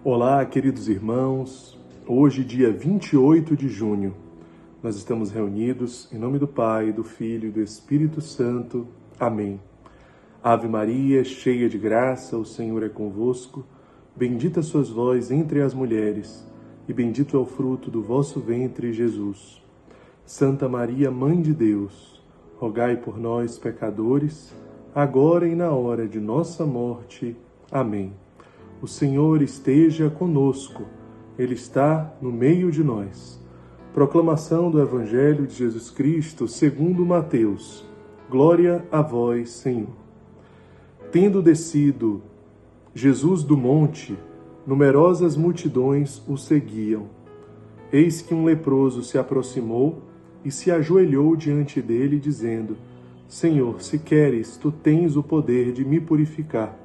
Olá, queridos irmãos. Hoje, dia 28 de junho, nós estamos reunidos em nome do Pai, do Filho e do Espírito Santo. Amém. Ave Maria, cheia de graça, o Senhor é convosco. Bendita sois vós entre as mulheres, e bendito é o fruto do vosso ventre, Jesus. Santa Maria, Mãe de Deus, rogai por nós, pecadores, agora e na hora de nossa morte. Amém. O Senhor esteja conosco, Ele está no meio de nós. Proclamação do Evangelho de Jesus Cristo segundo Mateus. Glória a vós, Senhor. Tendo descido Jesus do monte, numerosas multidões o seguiam. Eis que um leproso se aproximou e se ajoelhou diante dele, dizendo: Senhor, se queres, tu tens o poder de me purificar.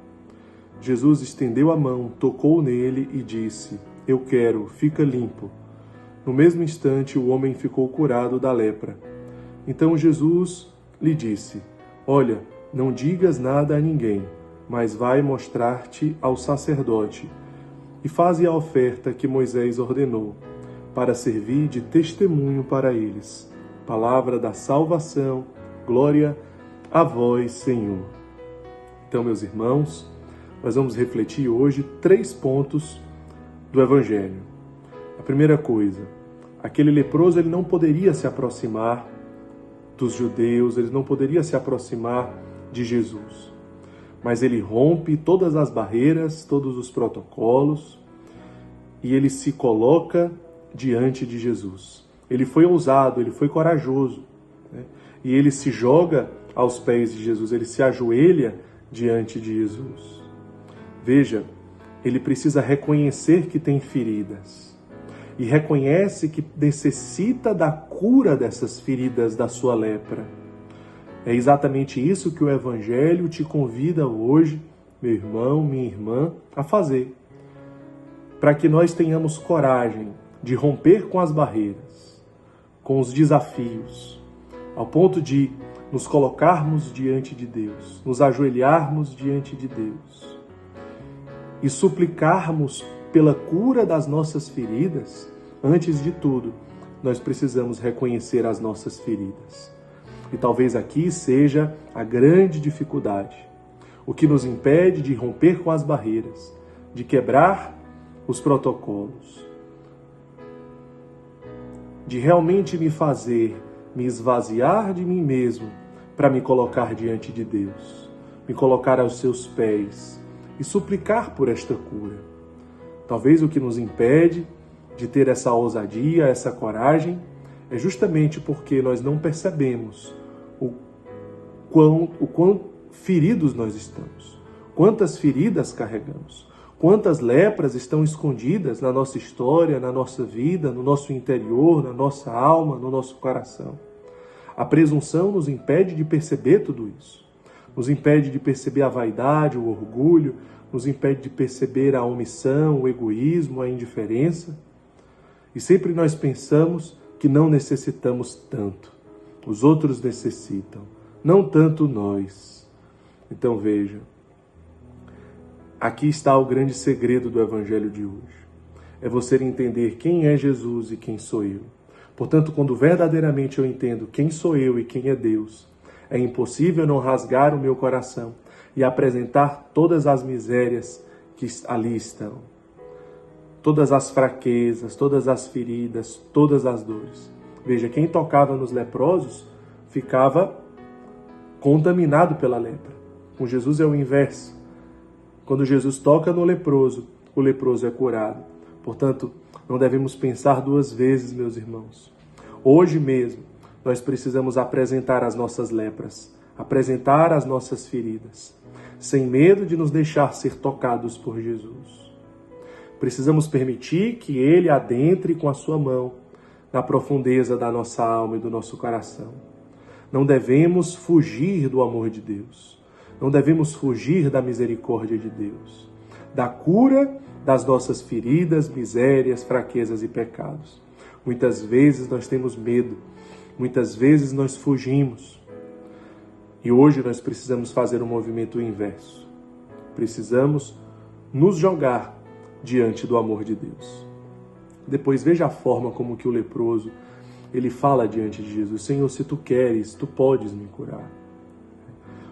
Jesus estendeu a mão, tocou nele e disse: Eu quero, fica limpo. No mesmo instante, o homem ficou curado da lepra. Então Jesus lhe disse: Olha, não digas nada a ninguém, mas vai mostrar-te ao sacerdote e faze a oferta que Moisés ordenou, para servir de testemunho para eles. Palavra da salvação, glória a vós, Senhor. Então, meus irmãos, nós vamos refletir hoje 3 pontos do Evangelho. A primeira coisa, aquele leproso ele não poderia se aproximar dos judeus, ele não poderia se aproximar de Jesus. Mas ele rompe todas as barreiras, todos os protocolos, e ele se coloca diante de Jesus. Ele foi ousado, ele foi corajoso, né? E ele se joga aos pés de Jesus, ele se ajoelha diante de Jesus. Veja, ele precisa reconhecer que tem feridas e reconhece que necessita da cura dessas feridas da sua lepra. É exatamente isso que o Evangelho te convida hoje, meu irmão, minha irmã, a fazer. Para que nós tenhamos coragem de romper com as barreiras, com os desafios, ao ponto de nos colocarmos diante de Deus, nos ajoelharmos diante de Deus e suplicarmos pela cura das nossas feridas. Antes de tudo, nós precisamos reconhecer as nossas feridas. E talvez aqui seja a grande dificuldade, o que nos impede de romper com as barreiras, de quebrar os protocolos, de realmente me esvaziar de mim mesmo para me colocar diante de Deus, me colocar aos seus pés e suplicar por esta cura. Talvez o que nos impede de ter essa ousadia, essa coragem, é justamente porque nós não percebemos o quão feridos nós estamos, quantas feridas carregamos, quantas lepras estão escondidas na nossa história, na nossa vida, no nosso interior, na nossa alma, no nosso coração. A presunção nos impede de perceber tudo isso. Nos impede de perceber a vaidade, o orgulho, nos impede de perceber a omissão, o egoísmo, a indiferença. E sempre nós pensamos que não necessitamos tanto. Os outros necessitam, não tanto nós. Então veja, aqui está o grande segredo do Evangelho de hoje. É você entender quem é Jesus e quem sou eu. Portanto, quando verdadeiramente eu entendo quem sou eu e quem é Deus, é impossível não rasgar o meu coração e apresentar todas as misérias que ali estão. Todas as fraquezas, todas as feridas, todas as dores. Veja, quem tocava nos leprosos ficava contaminado pela lepra. Com Jesus é o inverso. Quando Jesus toca no leproso, o leproso é curado. Portanto, não devemos pensar 2 vezes, meus irmãos. Hoje mesmo, nós precisamos apresentar as nossas lepras, apresentar as nossas feridas, sem medo de nos deixar ser tocados por Jesus. Precisamos permitir que Ele adentre com a sua mão na profundeza da nossa alma e do nosso coração. Não devemos fugir do amor de Deus. Não devemos fugir da misericórdia de Deus, da cura das nossas feridas, misérias, fraquezas e pecados. Muitas vezes nós temos medo, muitas vezes nós fugimos. E hoje nós precisamos fazer um movimento inverso. Precisamos nos jogar diante do amor de Deus. Depois veja a forma como que o leproso, ele fala diante de Jesus: Senhor, se tu queres, tu podes me curar.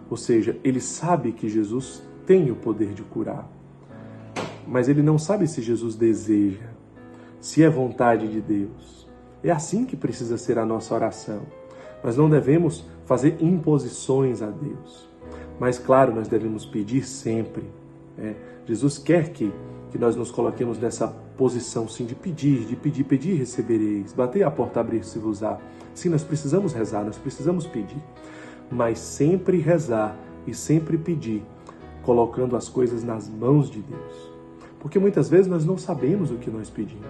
Ou seja, ele sabe que Jesus tem o poder de curar, mas ele não sabe se Jesus deseja, se é vontade de Deus. É assim que precisa ser a nossa oração. Nós não devemos fazer imposições a Deus, mas claro, nós devemos pedir sempre. Jesus quer que nós nos coloquemos nessa posição, sim, de pedir, recebereis, bater a porta, abrir-se-vos-á. Sim, nós precisamos rezar, nós precisamos pedir, mas sempre rezar e sempre pedir, colocando as coisas nas mãos de Deus. Porque muitas vezes nós não sabemos o que nós pedimos,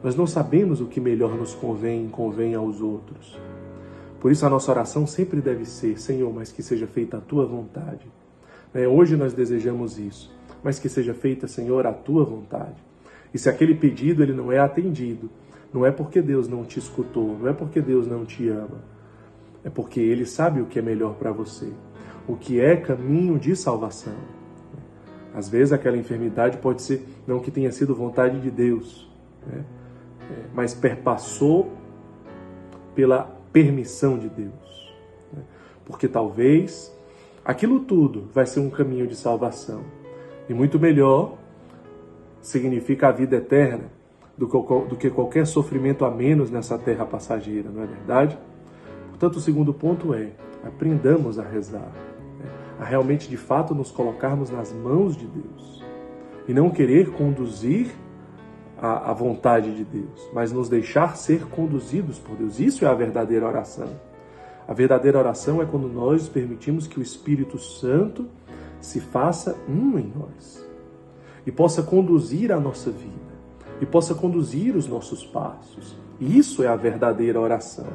nós não sabemos o que melhor nos convém aos outros. Por isso a nossa oração sempre deve ser: Senhor, mas que seja feita a Tua vontade. Hoje nós desejamos isso, mas que seja feita, Senhor, a Tua vontade. E se aquele pedido ele não é atendido, não é porque Deus não te escutou, não é porque Deus não te ama, é porque Ele sabe o que é melhor para você, o que é caminho de salvação. Às vezes aquela enfermidade pode ser não que tenha sido vontade de Deus, mas perpassou pela permissão de Deus. Porque talvez aquilo tudo vai ser um caminho de salvação. E muito melhor significa a vida eterna do que qualquer sofrimento a menos nessa terra passageira, não é verdade? Portanto, o segundo ponto é: aprendamos a rezar, a realmente de fato nos colocarmos nas mãos de Deus e não querer conduzir a vontade de Deus, mas nos deixar ser conduzidos por Deus. Isso é a verdadeira oração. A verdadeira oração é quando nós permitimos que o Espírito Santo se faça um em nós e possa conduzir a nossa vida e possa conduzir os nossos passos. Isso é a verdadeira oração.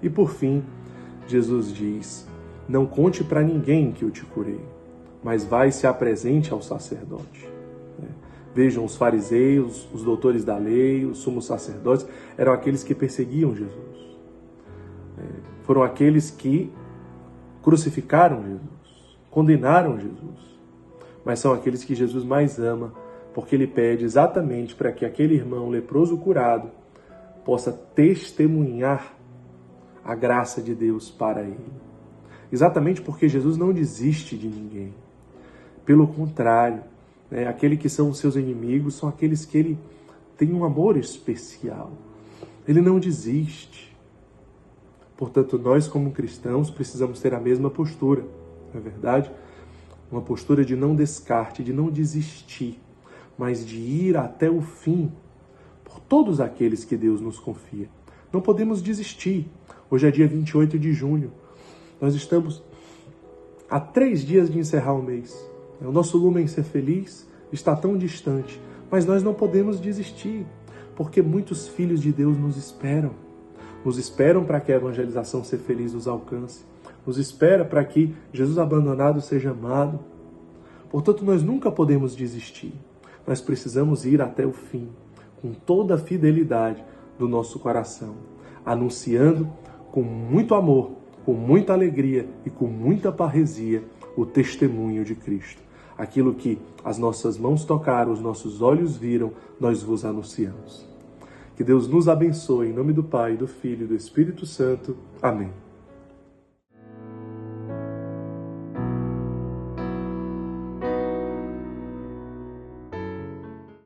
E por fim, Jesus diz: não conte para ninguém que eu te curei, mas vai e se apresente ao sacerdote. Vejam, os fariseus, os doutores da lei, os sumos sacerdotes, eram aqueles que perseguiam Jesus. Foram aqueles que crucificaram Jesus, condenaram Jesus. Mas são aqueles que Jesus mais ama, porque Ele pede exatamente para que aquele irmão leproso curado possa testemunhar a graça de Deus para ele. Exatamente porque Jesus não desiste de ninguém. Pelo contrário, aqueles que são os seus inimigos são aqueles que Ele tem um amor especial. Ele não desiste. Portanto, nós como cristãos precisamos ter a mesma postura, não é verdade? Uma postura de não descarte, de não desistir, mas de ir até o fim por todos aqueles que Deus nos confia. Não podemos desistir. Hoje é dia 28 de junho. Nós estamos a 3 dias de encerrar o mês. O nosso Lumen Ser Feliz está tão distante, mas nós não podemos desistir, porque muitos filhos de Deus nos esperam. Nos esperam para que a evangelização Ser Feliz nos alcance. Nos espera para que Jesus abandonado seja amado. Portanto, nós nunca podemos desistir. Nós precisamos ir até o fim, com toda a fidelidade do nosso coração, anunciando com muito amor, com muita alegria e com muita parresia o testemunho de Cristo. Aquilo que as nossas mãos tocaram, os nossos olhos viram, nós vos anunciamos. Que Deus nos abençoe, em nome do Pai, do Filho e do Espírito Santo. Amém.